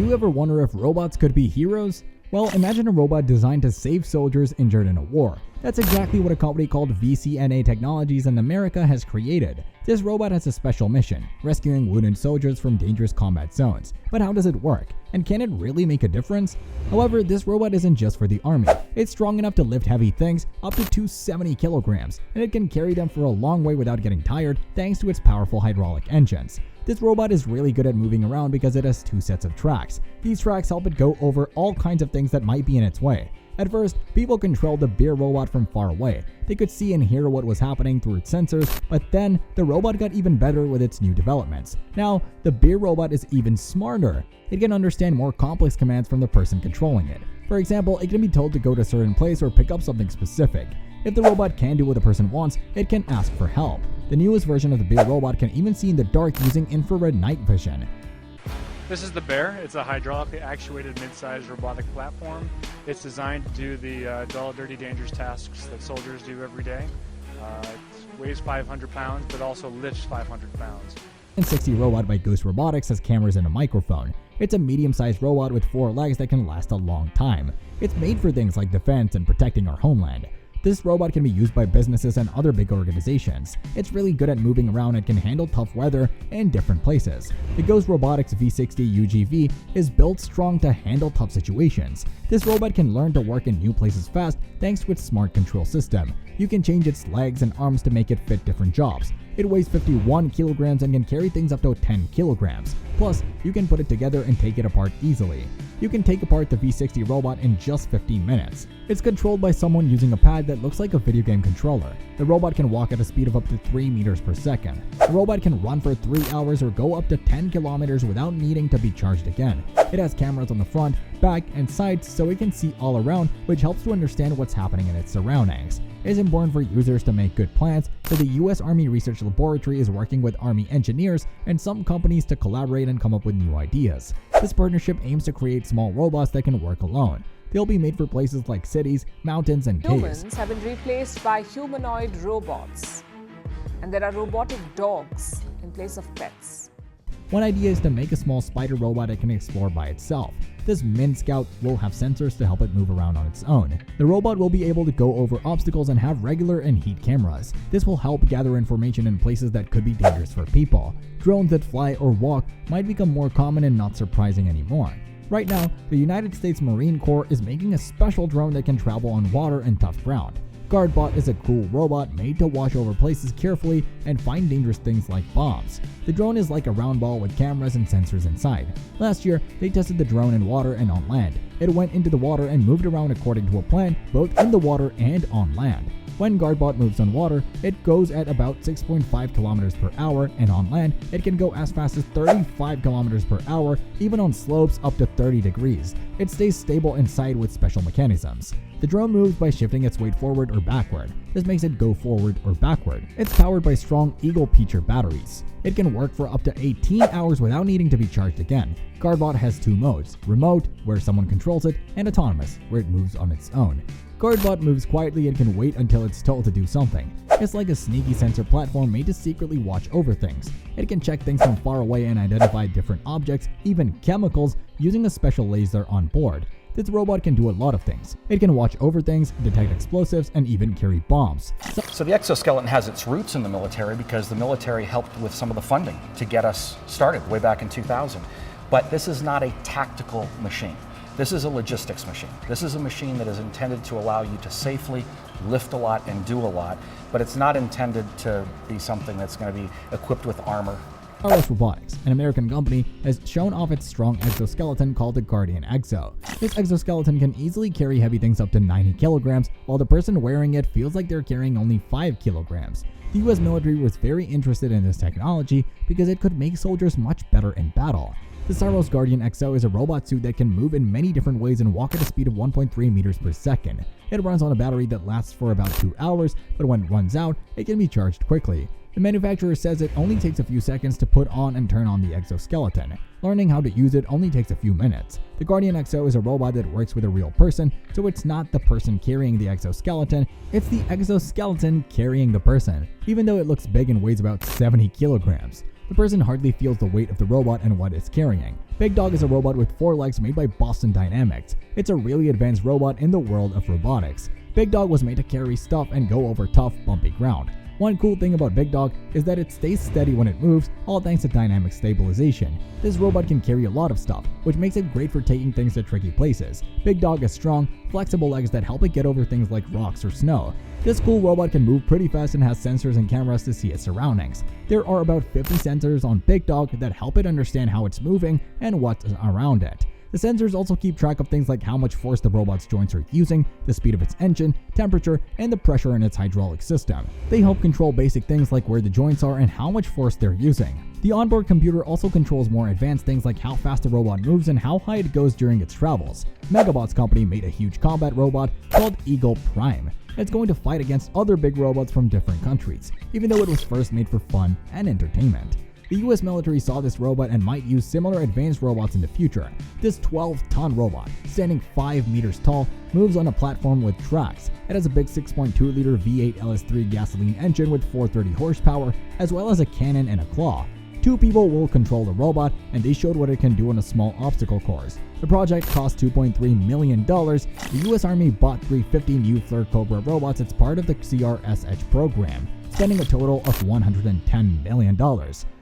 you ever wonder if robots could be heroes? Well, imagine a robot designed to save soldiers injured in a war. That's exactly what a company called VCNA Technologies in America has created. This robot has a special mission, rescuing wounded soldiers from dangerous combat zones. But how does it work? And can it really make a difference? However, this robot isn't just for the army. It's strong enough to lift heavy things up to 270 kilograms, and it can carry them for a long way without getting tired thanks to its powerful hydraulic engines. This robot is really good at moving around because it has two sets of tracks. These tracks help it go over all kinds of things that might be in its way. At first, people controlled the beer robot from far away. They could see and hear what was happening through its sensors, but then the robot got even better with its new developments. Now, the beer robot is even smarter. It can understand more complex commands from the person controlling it. For example, it can be told to go to a certain place or pick up something specific. If the robot can't do what the person wants, it can ask for help. The newest version of the beer robot can even see in the dark using infrared night vision. This is the Bear. It's a hydraulically actuated mid-sized robotic platform. It's designed to do the dull, dirty, dangerous tasks that soldiers do every day. It weighs 500 pounds, but also lifts 500 pounds. The T360 robot by Robotics has cameras and a microphone. It's a medium-sized robot with 4 legs that can last a long time. It's made for things like defense and protecting our homeland. This robot can be used by businesses and other big organizations. It's really good at moving around and can handle tough weather in different places. The Robotics V60 UGV is built strong to handle tough situations. This robot can learn to work in new places fast thanks to its smart control system. You can change its legs and arms to make it fit different jobs. It weighs 51 kilograms and can carry things up to 10 kilograms. Plus, you can put it together and take it apart easily. You can take apart the V60 robot in just 15 minutes. It's controlled by someone using a pad that looks like a video game controller. The robot can walk at a speed of up to 3 meters per second. The robot can run for 3 hours or go up to 10 kilometers without needing to be charged again. It has cameras on the front, back, and sides so it can see all around, which helps to understand what's happening in its surroundings. It is important for users to make good plans, so the U.S. Army Research Laboratory is working with Army engineers and some companies to collaborate and come up with new ideas. This partnership aims to create small robots that can work alone. They'll be made for places like cities, mountains, and caves. Humans have been replaced by humanoid robots, and there are robotic dogs in place of pets. One idea is to make a small spider robot that can explore by itself. This Min Scout will have sensors to help it move around on its own. The robot will be able to go over obstacles and have regular and heat cameras. This will help gather information in places that could be dangerous for people. Drones that fly or walk might become more common and not surprising anymore. Right now, the United States Marine Corps is making a special drone that can travel on water and tough ground. Guardbot is a cool robot made to watch over places carefully and find dangerous things like bombs. The drone is like a round ball with cameras and sensors inside. Last year, they tested the drone in water and on land. It went into the water and moved around according to a plan, both in the water and on land. When Guardbot moves on water, it goes at about 6.5 kilometers per hour, and on land, it can go as fast as 35 kilometers per hour, even on slopes up to 30 degrees. It stays stable inside with special mechanisms. The drone moves by shifting its weight forward or backward. This makes it go forward or backward. It's powered by strong Eagle Peacher batteries. It can work for up to 18 hours without needing to be charged again. Guardbot has 2 modes: remote, where someone controls it, and autonomous, where it moves on its own. Guardbot moves quietly and can wait until it's told to do something. It's like a sneaky sensor platform made to secretly watch over things. It can check things from far away and identify different objects, even chemicals, using a special laser on board. This robot can do a lot of things. It can watch over things, detect explosives, and even carry bombs. So the exoskeleton has its roots in the military because the military helped with some of the funding to get us started way back in 2000. But this is not a tactical machine. This is a logistics machine. This is a machine that is intended to allow you to safely lift a lot and do a lot, but it's not intended to be something that's going to be equipped with armor. Robotics, an American company, has shown off its strong exoskeleton called the Guardian Exo. This exoskeleton can easily carry heavy things up to 90 kilograms, while the person wearing it feels like they're carrying only 5 kilograms. The US military was very interested in this technology because it could make soldiers much better in battle. The Saros Guardian Exo is a robot suit that can move in many different ways and walk at a speed of 1.3 meters per second. It runs on a battery that lasts for about 2 hours, but when it runs out, it can be charged quickly. The manufacturer says it only takes a few seconds to put on and turn on the exoskeleton. Learning how to use it only takes a few minutes. The Guardian Exo is a robot that works with a real person, so it's not the person carrying the exoskeleton, it's the exoskeleton carrying the person, even though it looks big and weighs about 70 kilograms. The person hardly feels the weight of the robot and what it's carrying. Big Dog is a robot with 4 legs made by Boston Dynamics. It's a really advanced robot in the world of robotics. Big Dog was made to carry stuff and go over tough, bumpy ground. One cool thing about Big Dog is that it stays steady when it moves, all thanks to dynamic stabilization. This robot can carry a lot of stuff, which makes it great for taking things to tricky places. Big Dog has strong, flexible legs that help it get over things like rocks or snow. This cool robot can move pretty fast and has sensors and cameras to see its surroundings. There are about 50 sensors on Big Dog that help it understand how it's moving and what's around it. The sensors also keep track of things like how much force the robot's joints are using, the speed of its engine, temperature, and the pressure in its hydraulic system. They help control basic things like where the joints are and how much force they're using. The onboard computer also controls more advanced things like how fast the robot moves and how high it goes during its travels. Megabot's company made a huge combat robot called Eagle Prime. It's going to fight against other big robots from different countries, even though it was first made for fun and entertainment. The US military saw this robot and might use similar advanced robots in the future. This 12-ton robot, standing 5 meters tall, moves on a platform with tracks. It has a big 6.2-liter V8 LS3 gasoline engine with 430 horsepower, as well as a cannon and a claw. 2 people will control the robot, and they showed what it can do on a small obstacle course. The project cost $2.3 million. The US Army bought 350 new FLIR Cobra robots as part of the CRSH program, spending a total of $110 million.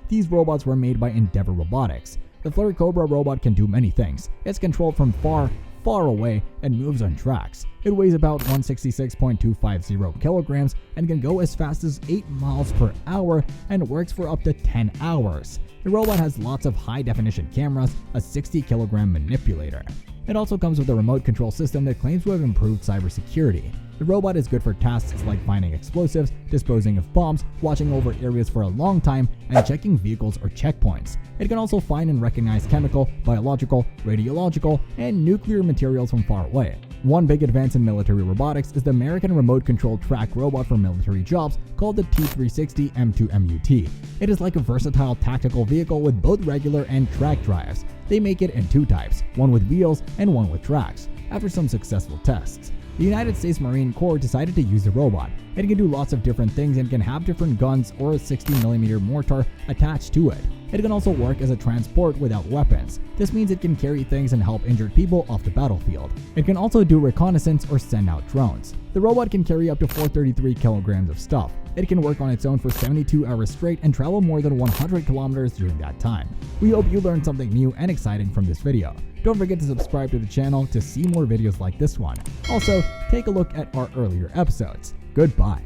These robots were made by Endeavor Robotics. The FLIR Cobra robot can do many things. It's controlled from far away and moves on tracks. It weighs about 166.250 kilograms and can go as fast as 8 miles per hour and works for up to 10 hours. The robot has lots of high-definition cameras, a 60-kilogram manipulator. It also comes with a remote control system that claims to have improved cybersecurity. The robot is good for tasks like finding explosives, disposing of bombs, watching over areas for a long time, and checking vehicles or checkpoints. It can also find and recognize chemical, biological, radiological, and nuclear materials from far away. One big advance in military robotics is the American remote-controlled track robot for military jobs called the T360 M2 MUTT. It is like a versatile tactical vehicle with both regular and track drives. They make it in 2 types, one with wheels and one with tracks, after some successful tests. The United States Marine Corps decided to use the robot. It can do lots of different things and can have different guns or a 60mm mortar attached to it. It can also work as a transport without weapons. This means it can carry things and help injured people off the battlefield. It can also do reconnaissance or send out drones. The robot can carry up to 433 kilograms of stuff. It can work on its own for 72 hours straight and travel more than 100 kilometers during that time. We hope you learned something new and exciting from this video. Don't forget to subscribe to the channel to see more videos like this one. Also, take a look at our earlier episodes. Goodbye.